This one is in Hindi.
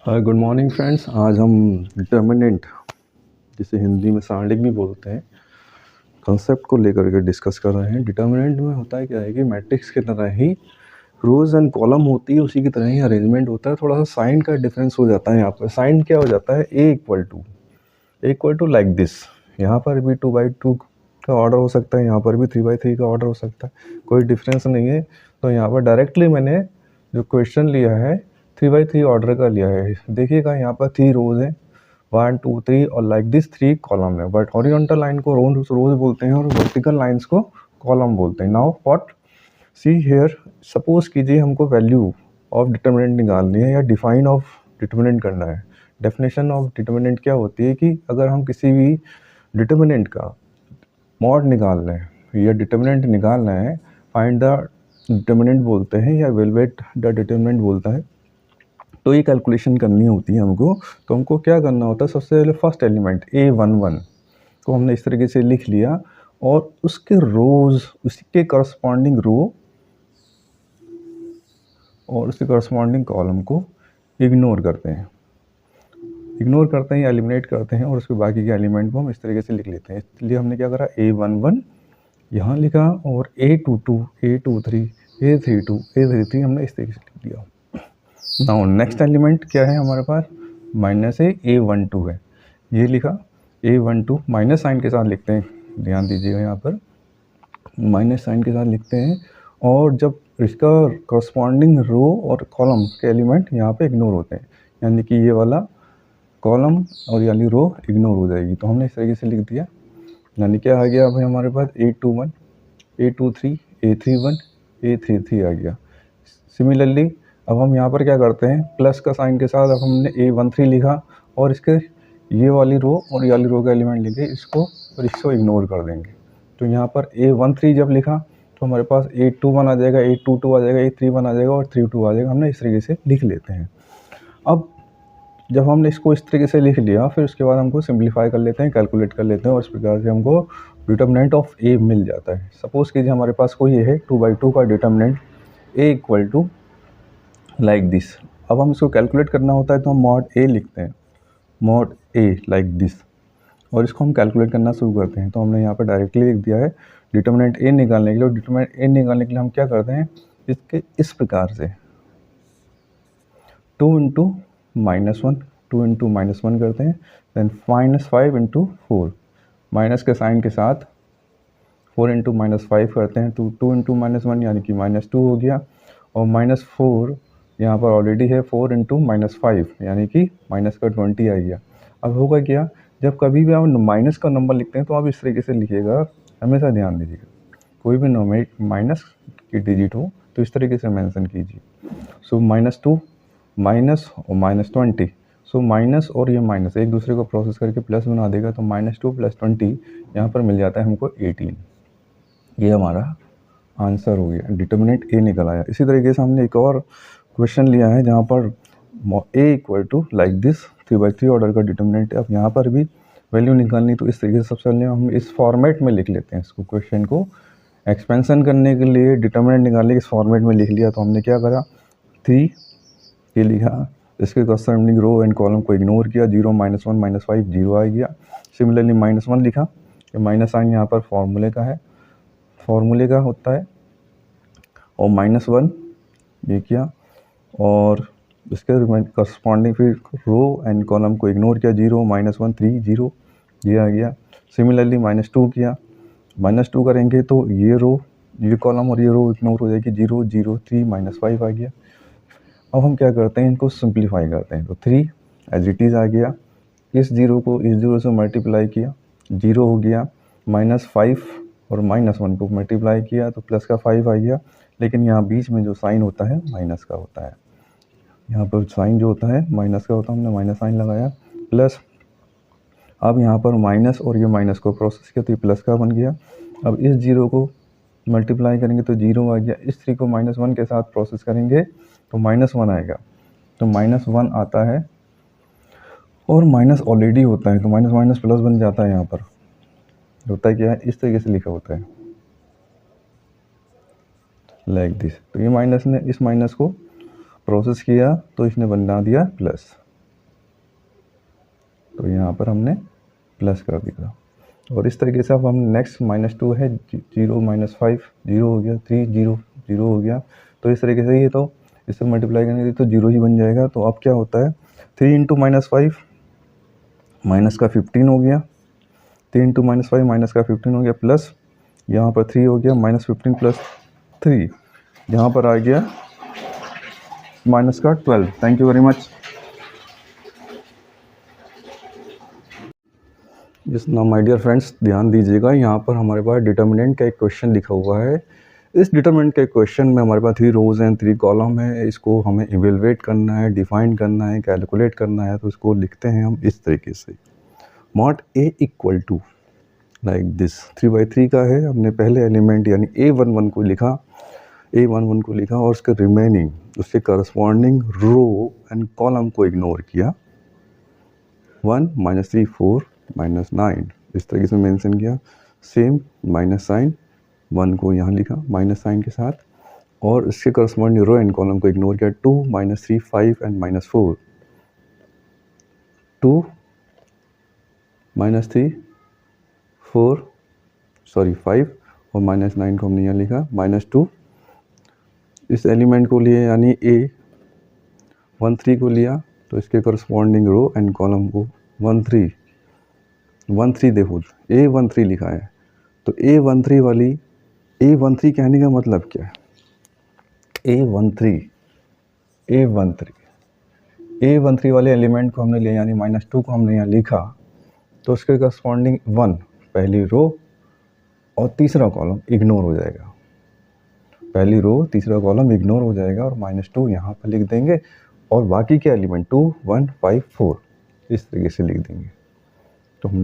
Hi good morning friends. आज हम डिटर्मिनेंट, जिसे हिंदी में सारणिक भी बोलते हैं, कंसेप्ट को लेकर के डिस्कस कर रहे हैं। डिटर्मिनेंट में होता है क्या है कि मैट्रिक्स की तरह ही रोज एंड कॉलम होती है, उसी की तरह ही अरेंजमेंट होता है। थोड़ा सा साइन का डिफरेंस हो जाता है। यहाँ पर साइन क्या हो जाता है, ए इक्वल टू लाइक दिस। यहाँ पर भी 2/2 का ऑर्डर हो सकता है, यहाँ पर भी 3/3 का ऑर्डर हो सकता है, कोई डिफरेंस नहीं है। तो यहाँ पर डायरेक्टली मैंने जो क्वेश्चन लिया है 3/3 ऑर्डर का लिया है। देखिएगा यहाँ पर 3 रोज हैं, 1 2 3, और लाइक दिस 3 कॉलम है। बट हॉरिजॉन्टल लाइन को रोज बोलते हैं और वर्टिकल लाइंस को कॉलम बोलते हैं। Now what, see here, suppose कीजिए हमको वैल्यू ऑफ डिटर्मिनेंट निकालनी है या डिफाइन ऑफ डिटर्मिनेंट करना है। डेफिनेशन ऑफ डिटर्मिनेंट क्या होती है कि अगर हम किसी भी डिटर्मिनेंट का मॉड निकालना है या डिटर्मिनेंट निकालना है, फाइंड द डिटर्मिनेंट बोलते हैं या इवैल्यूएट द डिटर्मिनेंट बोलता है। तो ये कैलकुलेशन करनी होती है हमको। तो हमको क्या करना होता है, सबसे पहले फर्स्ट एलिमेंट A11 को हमने इस तरीके से लिख लिया और उसके रोज, उसके करस्पॉन्डिंग रो और उसके करस्पॉन्डिंग कॉलम को इग्नोर करते हैं या एलिमिनेट करते हैं, और उसके बाकी के एलिमेंट को हम इस तरीके से लिख लेते हैं। इसलिए हमने क्या करा, A11 यहाँ लिखा और A22, A23, A32, A33 हमने इस तरीके से लिख दिया। नाउ नेक्स्ट एलिमेंट क्या है हमारे पास, माइनस A12 है, ये लिखा। A12 माइनस साइन के साथ लिखते हैं, ध्यान दीजिएगा यहाँ पर माइनस साइन के साथ लिखते हैं। और जब इसका करस्पॉन्डिंग रो और कॉलम के एलिमेंट यहाँ पे इग्नोर होते हैं, यानी कि ये वाला कॉलम और यानी रो इग्नोर हो जाएगी। तो हमने इस तरीके से लिख दिया, यानी क्या आ गया भाई हमारे पास A21, A23, A31, A33 आ गया। सिमिलरली अब हम यहाँ पर क्या करते हैं, प्लस का साइन के साथ अब हमने A13 लिखा और इसके ये वाली रो और ये वाली रो का एलिमेंट लेंगे इसको और इसको इग्नोर कर देंगे। तो यहाँ पर A13 जब लिखा तो हमारे पास A21 आ जाएगा, A22 आ जाएगा, A31 आ जाएगा और 32 आ जाएगा। हमने इस तरीके से लिख लेते हैं। अब जब हमने इसको इस तरीके से लिख लिया, फिर उसके बाद हमको सिंप्लीफाई कर लेते हैं, कैलकुलेट कर लेते हैं, और इस प्रकार से हमको डिटर्मिनेंट ऑफ A मिल जाता है। सपोज कीजिए हमारे पास कोई ये है 2/2 का determinant A equal to like this. अब हम इसको कैलकुलेट करना होता है तो हम मॉड A लिखते हैं, मॉड A लाइक दिस, और इसको हम कैलकुलेट करना शुरू करते हैं। तो हमने यहाँ पर डायरेक्टली लिख दिया है डिटर्मिनेंट A निकालने के लिए। डिटर्मिनेंट A निकालने के लिए हम क्या करते हैं, इसके इस प्रकार से 2 इंटू -1, 2 इंटू -1 करते हैं, देन -5 इंटू 4, माइनस के साइन के साथ 4 इंटू -5 करते हैं। तो 2 इंटू -1 यानी कि -2 हो गया, और -4 यहाँ पर ऑलरेडी है, 4 इंटू -5 यानी कि माइनस का 20 आ गया। अब होगा क्या, जब कभी भी आप माइनस का नंबर लिखते हैं तो आप इस तरीके से लिखिएगा, हमेशा ध्यान दीजिएगा। कोई भी नंबर माइनस की डिजिट हो तो इस तरीके से मेंशन कीजिए। सो -2 माइनस और -20, सो माइनस और ये माइनस एक दूसरे को प्रोसेस करके प्लस बना देगा। तो -2 + 20 यहाँ पर मिल जाता है हमको 18। ये हमारा आंसर हो गया, डिटर्मिनेंट A निकल आया। इसी तरीके से हमने एक और क्वेश्चन लिया है जहाँ पर A equal to like this 3/3 order का डिटर्मिनेंट है। अब यहाँ पर भी वैल्यू निकालनी, तो इस तरीके से सबसे पहले हम इस फॉर्मेट में लिख लेते हैं इसको। क्वेश्चन को एक्सपेंशन करने के लिए डिटर्मिनेंट निकालने के इस फॉर्मेट में लिख लिया। तो हमने क्या करा, 3 ये लिखा, इसके करस्पॉन्डिंग रो एंड कॉलम को इग्नोर किया, 0 -1 -5 0 आ गया। सिमिलरली -1 लिखा, ये माइनस साइन यहाँ पर फॉर्मूले का होता है, और -1 ये किया, और इसके करस्पॉन्डिंग फिर रो एंड कॉलम को इग्नोर किया, 0 -1 3 0 ये आ गया। सिमिलरली -2 किया, -2 करेंगे तो ये रो, ये कॉलम और ये रो इग्नोर हो जाएगी, 0 0 3 -5 आ गया। अब हम क्या करते हैं, इनको सिंप्लीफाई करते हैं। तो 3 एज इट इज़ आ गया, इस 0 को इस 0 से मल्टीप्लाई किया, 0 हो गया, -5 और -1 को मल्टीप्लाई किया तो प्लस का 5 आ गया। लेकिन यहाँ बीच में जो साइन होता है माइनस का होता है, यहाँ पर साइन जो होता है माइनस का होता है, हमने माइनस साइन लगाया, प्लस। अब यहाँ पर माइनस और ये माइनस को प्रोसेस किया तो ये प्लस का बन गया। अब इस 0 को मल्टीप्लाई करेंगे तो 0 आ गया, इस 3 को -1 के साथ प्रोसेस करेंगे तो -1 आएगा। तो -1 आता है और माइनस ऑलरेडी होता है, तो माइनस माइनस प्लस बन जाता है। यहाँ पर होता है क्या है, इस तरीके से लिखा होता है लाइक दिस। तो ये माइनस ने इस माइनस को प्रोसेस किया तो इसने बना दिया प्लस। तो यहाँ पर हमने प्लस कर दिया। और इस तरीके से अब हम नेक्स्ट -2 है, 0 -5 0 हो गया, 3 0 0 हो गया। तो इस तरीके से ये तो इससे मल्टीप्लाई करेंगे तो 0 ही बन जाएगा। तो अब क्या होता है, 3 × -5 माइनस का 15 हो गया, 3 × -5 माइनस का 15 हो गया, प्लस यहाँ पर 3 हो गया, -15 + 3 यहाँ पर आ गया माइनस का 12। Thank you very much. जिस ना माय डियर फ्रेंड्स ध्यान दीजिएगा, यहाँ पर हमारे पास डिटर्मिनेंट का एक क्वेश्चन लिखा हुआ है। इस डिटर्मिनेंट के क्वेश्चन में हमारे पास 3 रोज़ हैं, 3 कॉलम है। इसको हमें इवेलुएट करना है, डिफाइन करना है, कैलकुलेट करना है। तो इसको लिखते हैं हम इस तरीके से, मॉड A = लाइक दिस। 3/3 का है, हमने पहले एलिमेंट यानी A11 को लिखा और उसके रिमेनिंग उसके करस्पॉन्डिंग रो एंड कॉलम को इग्नोर किया। 1 -3 4 -9 इस तरीके से मेंशन किया। सेम माइनस साइन 1 को यहाँ लिखा माइनस साइन के साथ, और इसके करस्पॉन्डिंग रो एंड कॉलम को इग्नोर किया। 2 -3 5 एंड -4 2 -3 4 5 और -9 को हमने यहाँ लिखा -2। इस एलिमेंट को लिए यानी A13 को लिया, तो इसके करस्पॉन्डिंग रो एंड कॉलम को 13 देखो A13 लिखा है। तो A13 कहने का मतलब क्या है, A13 वाले एलिमेंट को हमने लिया यानी -2 को हमने यहाँ लिखा, तो उसके करस्पॉन्डिंग 1 पहली रो और तीसरा कॉलम इग्नोर हो जाएगा। पहली रो तीसरा कॉलम इग्नोर हो जाएगा और -2 यहाँ पर लिख देंगे, और बाकी के एलिमेंट 2 1 5 4 इस तरीके से लिख देंगे। तो हमने